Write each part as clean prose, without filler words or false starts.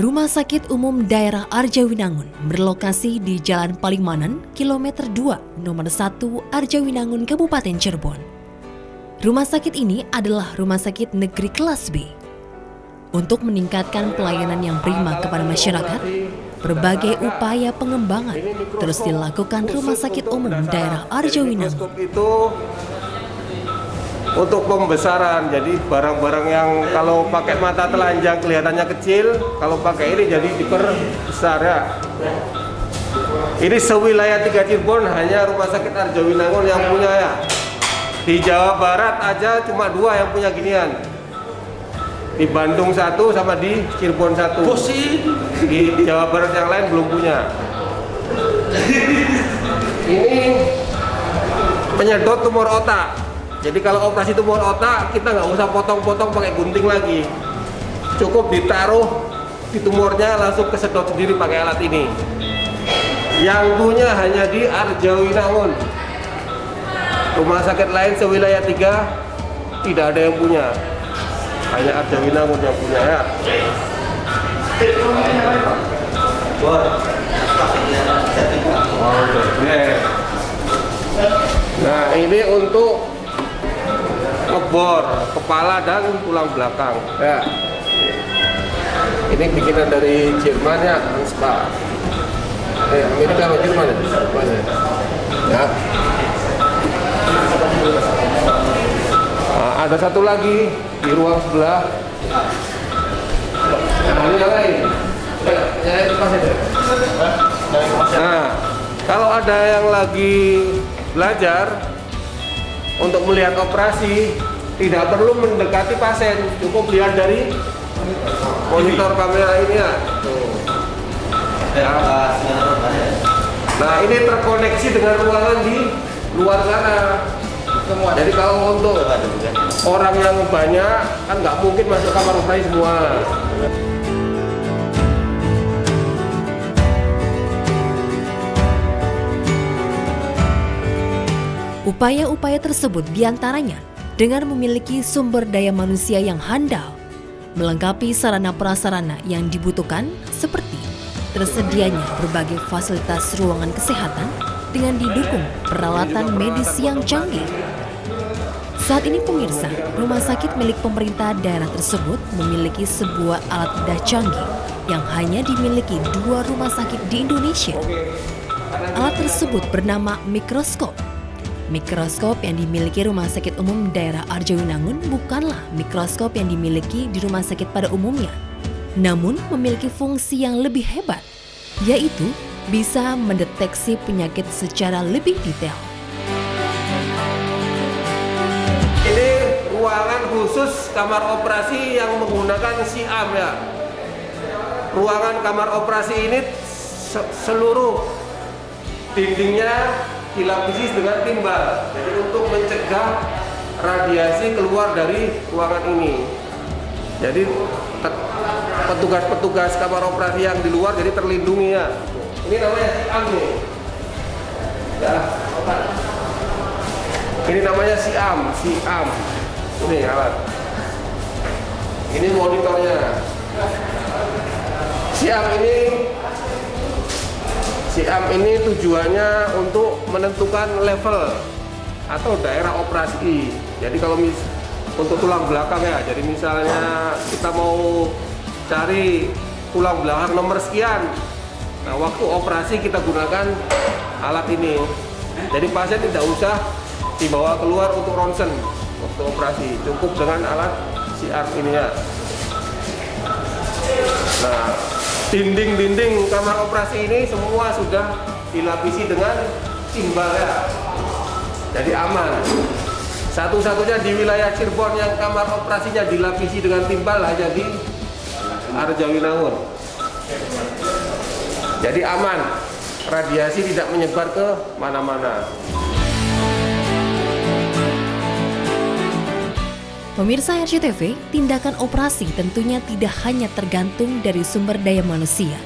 Rumah Sakit Umum Daerah Arjawinangun berlokasi di Jalan Palimanan, kilometer 2, nomor 1, Arjawinangun, Kabupaten Cirebon. Rumah sakit ini adalah rumah sakit negeri kelas B. Untuk meningkatkan pelayanan yang prima kepada masyarakat, berbagai upaya pengembangan terus dilakukan Rumah Sakit Umum Daerah Arjawinangun. Untuk pembesaran, jadi barang-barang yang kalau pakai mata telanjang kelihatannya kecil, kalau pakai ini jadi diperbesar ya. Ini sewilayah 3 Cirebon hanya Rumah Sakit Arjawinangun yang punya ya. Di Jawa Barat aja cuma 2 yang punya ginian. Di Bandung 1 sama di Cirebon 1. Di Jawa Barat yang lain belum punya. Ini penyedot tumor otak. Jadi kalau operasi tumor otak kita nggak usah potong-potong pakai gunting lagi, cukup ditaruh di tumornya langsung kesedot sendiri pakai alat ini. Yang punya hanya di Arjawinangun. Rumah sakit lain sewilayah 3 tidak ada yang punya, hanya Arjawinangun yang punya ya. Nah ini untuk ngebor kepala dan tulang belakang ya. Ini bikinan dari Jerman ya, Anspa. Amerika atau Jerman ya? Ya. Nah, ada satu lagi di ruang sebelah. Nah, ini yang lain. Nah, kalau ada yang lagi belajar untuk melihat operasi, tidak perlu mendekati pasien, cukup lihat dari monitor kamera ini ya. Nah ini terkoneksi dengan ruangan di luar sana. Jadi kalau untuk orang yang banyak kan nggak mungkin masuk kamar operasi semua. Upaya-upaya tersebut diantaranya dengan memiliki sumber daya manusia yang handal, melengkapi sarana prasarana yang dibutuhkan seperti tersedianya berbagai fasilitas ruangan kesehatan dengan didukung peralatan medis yang canggih. Saat ini pemirsa, rumah sakit milik pemerintah daerah tersebut memiliki sebuah alat bedah canggih yang hanya dimiliki 2 rumah sakit di Indonesia. Alat tersebut bernama mikroskop. Mikroskop yang dimiliki Rumah Sakit Umum Daerah Arjawinangun bukanlah mikroskop yang dimiliki di rumah sakit pada umumnya, namun memiliki fungsi yang lebih hebat, yaitu bisa mendeteksi penyakit secara lebih detail. Ini ruangan khusus kamar operasi yang menggunakan SIAM ya. Ruangan kamar operasi ini seluruh dindingnya dilapisi dengan timbal, jadi untuk mencegah radiasi keluar dari ruangan ini. Jadi petugas-petugas kamar operasi yang di luar jadi terlindungi ya. Ini namanya SIAM nih. Ya, ini namanya SIAM. Ini alat. Ini monitornya. SIAM ini tujuannya untuk menentukan level atau daerah operasi. Jadi kalau untuk tulang belakang ya, jadi misalnya kita mau cari tulang belakang nomor sekian, nah waktu operasi kita gunakan alat ini. Jadi pasien tidak usah dibawa keluar untuk ronsen waktu operasi, cukup dengan alat SIAM ini ya. Nah, dinding-dinding kamar operasi ini semua sudah dilapisi dengan timbal ya, jadi aman. Satu-satunya di wilayah Cirebon yang kamar operasinya dilapisi dengan timbal hanya di Arjawinangun. Jadi aman, radiasi tidak menyebar ke mana-mana. Pemirsa RCTV, tindakan operasi tentunya tidak hanya tergantung dari sumber daya manusia,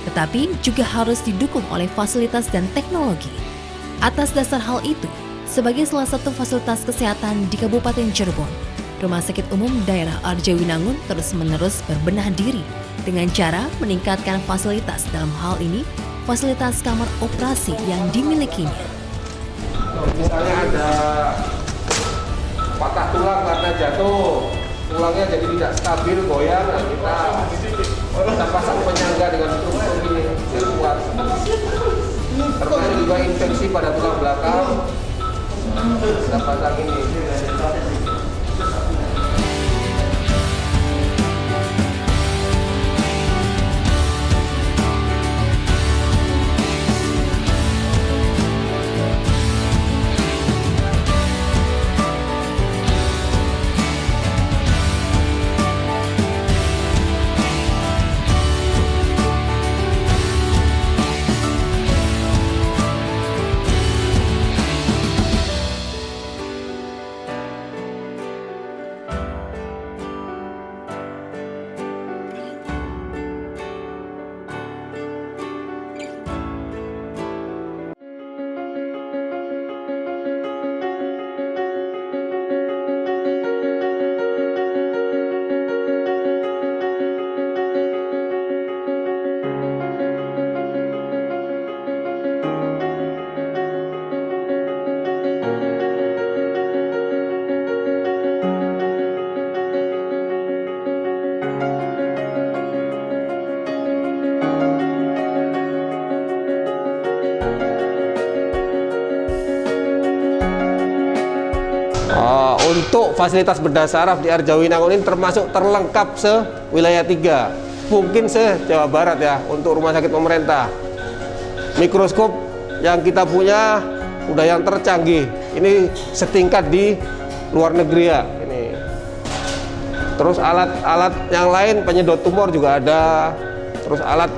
tetapi juga harus didukung oleh fasilitas dan teknologi. Atas dasar hal itu, sebagai salah satu fasilitas kesehatan di Kabupaten Cirebon, Rumah Sakit Umum Daerah Arjawinangun terus-menerus berbenah diri dengan cara meningkatkan fasilitas, dalam hal ini fasilitas kamar operasi yang dimilikinya. Misalnya ada patah tulang karena jatuh, tulangnya jadi tidak stabil, goyang, nah kita pasang penyangga dengan struktur ini yang kuat. Termasuk juga infeksi pada tulang belakang, kita pasang ini. Untuk fasilitas bedah saraf di Arjawinangun ini termasuk terlengkap se-wilayah 3, mungkin se-Jawa Barat ya, untuk rumah sakit pemerintah. Mikroskop yang kita punya udah yang tercanggih, ini setingkat di luar negeri ya ini. Terus alat-alat yang lain, penyedot tumor juga ada, terus alat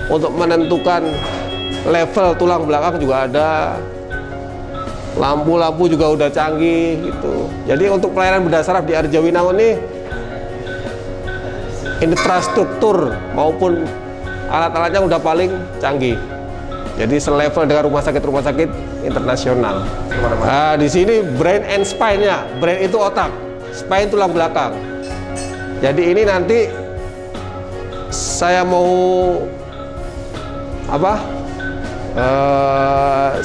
untuk menentukan level tulang belakang juga ada. Lampu-lampu juga udah canggih gitu. Jadi untuk pelayanan bedah saraf di Arjawinangun ini infrastruktur maupun alat-alatnya udah paling canggih. Jadi selevel dengan rumah sakit internasional. Nah, di sini brain and spine-nya. Brain itu otak, spine tulang belakang. Jadi ini nanti saya mau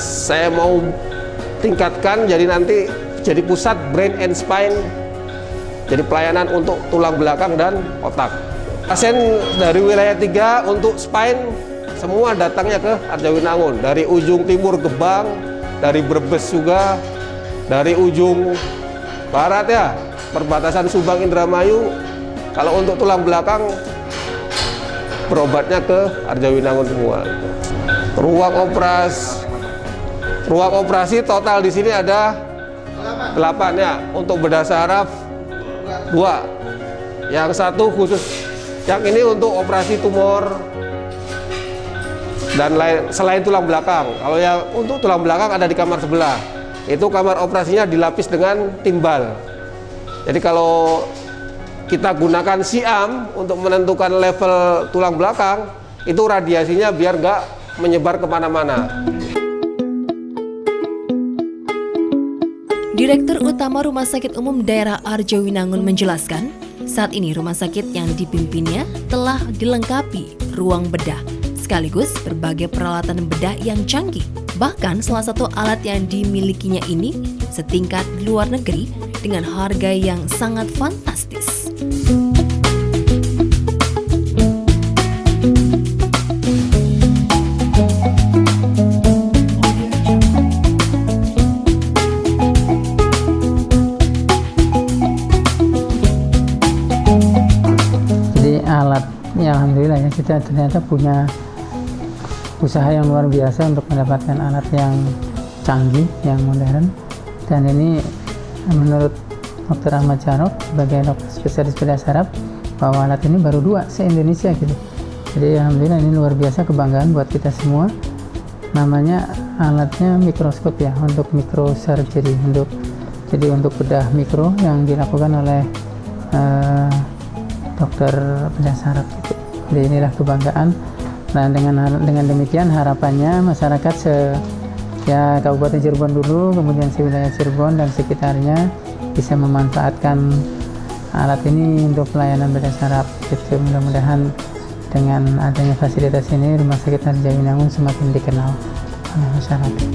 saya mau tingkatkan, jadi nanti jadi pusat brain and spine, jadi pelayanan untuk tulang belakang dan otak. Pasien dari wilayah 3 untuk spine semua datangnya ke Arjawinangun, dari ujung timur Gebang, dari Brebes juga, dari ujung barat ya, perbatasan Subang Indramayu. Kalau untuk tulang belakang berobatnya ke Arjawinangun semua. Ruang operasi total di sini ada 8 ya. Untuk bedah saraf 2. Yang satu khusus, yang ini untuk operasi tumor dan lain selain tulang belakang. Kalau yang untuk tulang belakang ada di kamar sebelah. Itu kamar operasinya dilapis dengan timbal. Jadi kalau kita gunakan siam untuk menentukan level tulang belakang, itu radiasinya biar nggak menyebar kemana-mana. Direktur Utama Rumah Sakit Umum Daerah Arjawinangun menjelaskan, saat ini rumah sakit yang dipimpinnya telah dilengkapi ruang bedah, sekaligus berbagai peralatan bedah yang canggih. Bahkan salah satu alat yang dimilikinya ini setingkat di luar negeri dengan harga yang sangat fantastis. Ya, alhamdulillah ya, kita ternyata punya usaha yang luar biasa untuk mendapatkan alat yang canggih, yang modern. Dan ini menurut Dr. Ahmad Jarok sebagai dokter spesialis bedah saraf, bahwa alat ini baru 2 se-Indonesia gitu. Jadi alhamdulillah ini luar biasa, kebanggaan buat kita semua. Namanya alatnya mikroskop ya, untuk microsurgery, untuk bedah mikro yang dilakukan oleh dokter bedah saraf gitu. Jadi inilah kebanggaan. Nah, dengan demikian harapannya masyarakat Kabupaten Cirebon dulu, kemudian wilayah Cirebon dan sekitarnya bisa memanfaatkan alat ini untuk pelayanan bedah saraf gitu. Mudah-mudahan Dengan adanya fasilitas ini, Rumah Sakit Arjawinangun semakin dikenal oleh masyarakat.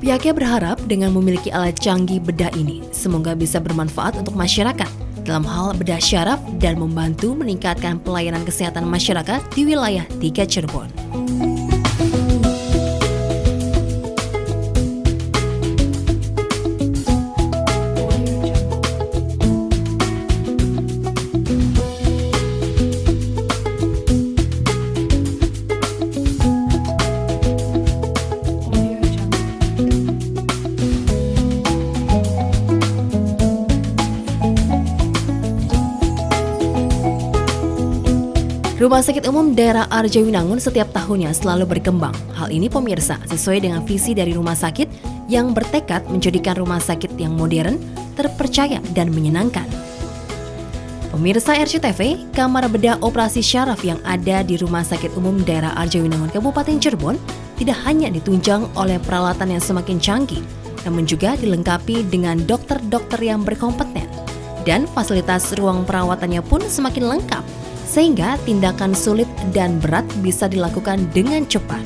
Pihaknya berharap dengan memiliki alat canggih bedah ini, semoga bisa bermanfaat untuk masyarakat dalam hal bedah syaraf dan membantu meningkatkan pelayanan kesehatan masyarakat di wilayah 3 Cirebon. Rumah Sakit Umum Daerah Arjawinangun setiap tahunnya selalu berkembang. Hal ini pemirsa sesuai dengan visi dari rumah sakit yang bertekad menjadikan rumah sakit yang modern, terpercaya dan menyenangkan. Pemirsa RCTV, kamar bedah operasi syaraf yang ada di Rumah Sakit Umum Daerah Arjawinangun Kabupaten Cirebon tidak hanya ditunjang oleh peralatan yang semakin canggih, namun juga dilengkapi dengan dokter-dokter yang berkompeten. Dan fasilitas ruang perawatannya pun semakin lengkap, sehingga tindakan sulit dan berat bisa dilakukan dengan cepat.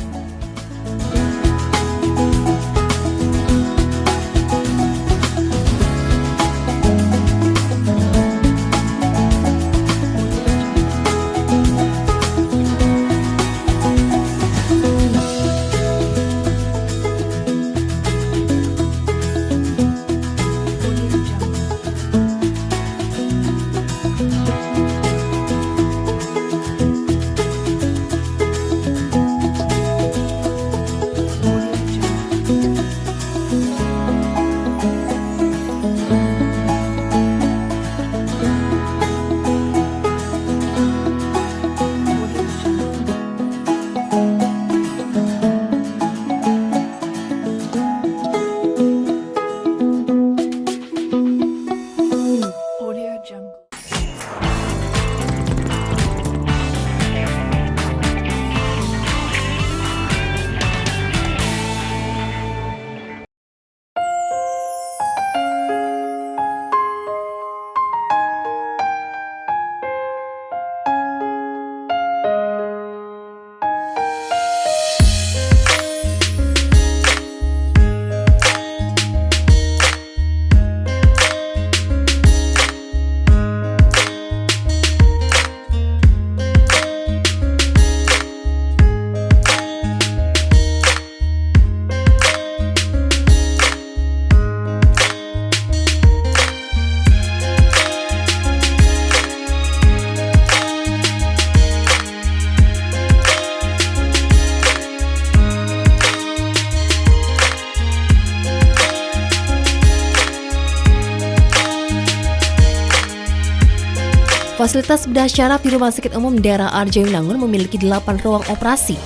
Fasilitas bedah syaraf di Rumah Sakit Umum Daerah Arjawinangun memiliki 8 ruang operasi.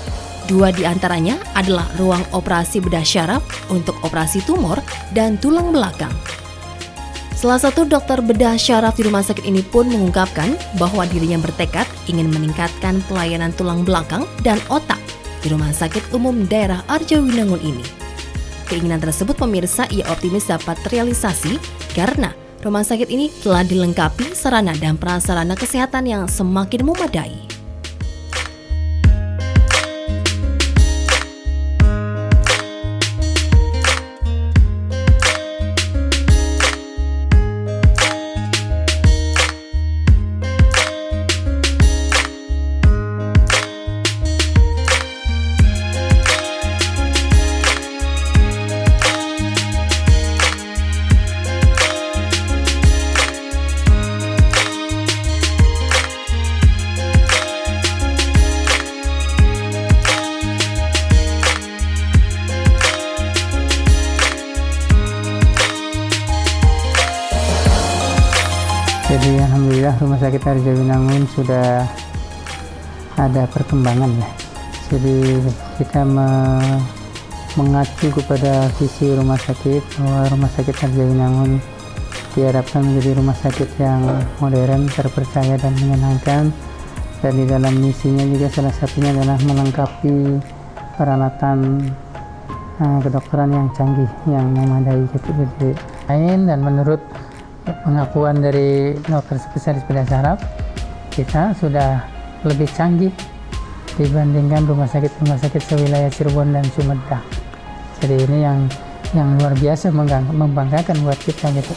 2 di antaranya adalah ruang operasi bedah syaraf untuk operasi tumor dan tulang belakang. Salah satu dokter bedah syaraf di rumah sakit ini pun mengungkapkan bahwa dirinya bertekad ingin meningkatkan pelayanan tulang belakang dan otak di Rumah Sakit Umum Daerah Arjawinangun ini. Keinginan tersebut pemirsa ia optimis dapat terrealisasi karena rumah sakit ini telah dilengkapi sarana dan prasarana kesehatan yang semakin memadai. Jadi alhamdulillah Rumah Sakit Arjawinangun sudah ada perkembangan ya. Jadi kita mengacu kepada visi rumah sakit bahwa Rumah Sakit Arjawinangun diharapkan menjadi rumah sakit yang modern, terpercaya dan menyenangkan. Dan di dalam misinya juga salah satunya adalah melengkapi peralatan kedokteran yang canggih, yang memadai gitu. Dan menurut pengakuan dari dokter spesialis bedah saraf, kita sudah lebih canggih dibandingkan rumah sakit sewilayah Cirebon dan Sumedang. Jadi ini yang luar biasa membanggakan buat kita gitu.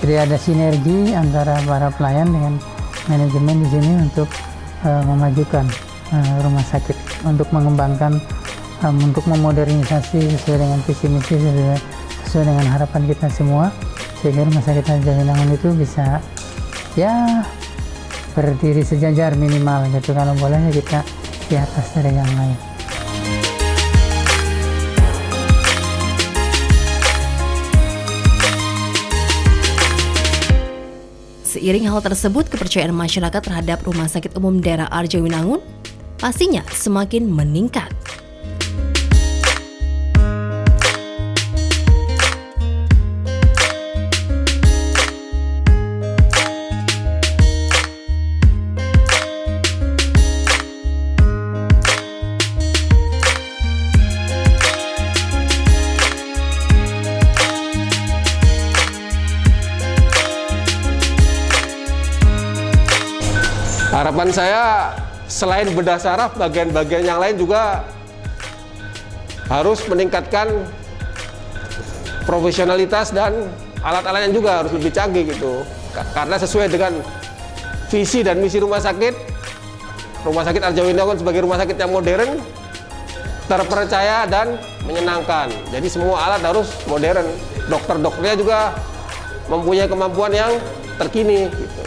Jadi ada sinergi antara para pelayan dengan manajemen di sini untuk memajukan rumah sakit, untuk mengembangkan, untuk memodernisasi sesuai dengan visi misi, sesuai dengan harapan kita semua, sehingga rumah sakit Arjawinangun itu bisa ya berdiri sejajar minimal gitu, kalau bolehnya kita di atas dari yang lain. Seiring hal tersebut, kepercayaan masyarakat terhadap Rumah Sakit Umum Daerah Arjawinangun pastinya semakin meningkat. Harapan saya selain bedah saraf, bagian-bagian yang lain juga harus meningkatkan profesionalitas dan alat-alatnya juga harus lebih canggih gitu. Karena sesuai dengan visi dan misi Rumah Sakit Arjawinangun sebagai rumah sakit yang modern, terpercaya dan menyenangkan. Jadi semua alat harus modern. Dokter-dokternya juga mempunyai kemampuan yang terkini gitu.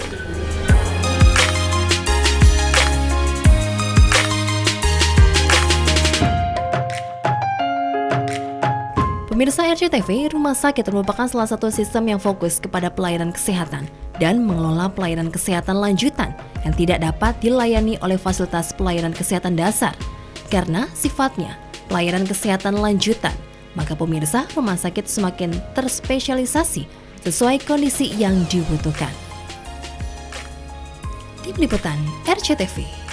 Pemirsa RCTV, rumah sakit merupakan salah satu sistem yang fokus kepada pelayanan kesehatan dan mengelola pelayanan kesehatan lanjutan yang tidak dapat dilayani oleh fasilitas pelayanan kesehatan dasar. Karena sifatnya pelayanan kesehatan lanjutan, maka pemirsa, rumah sakit semakin terspesialisasi sesuai kondisi yang dibutuhkan. Tim Liputan RCTV.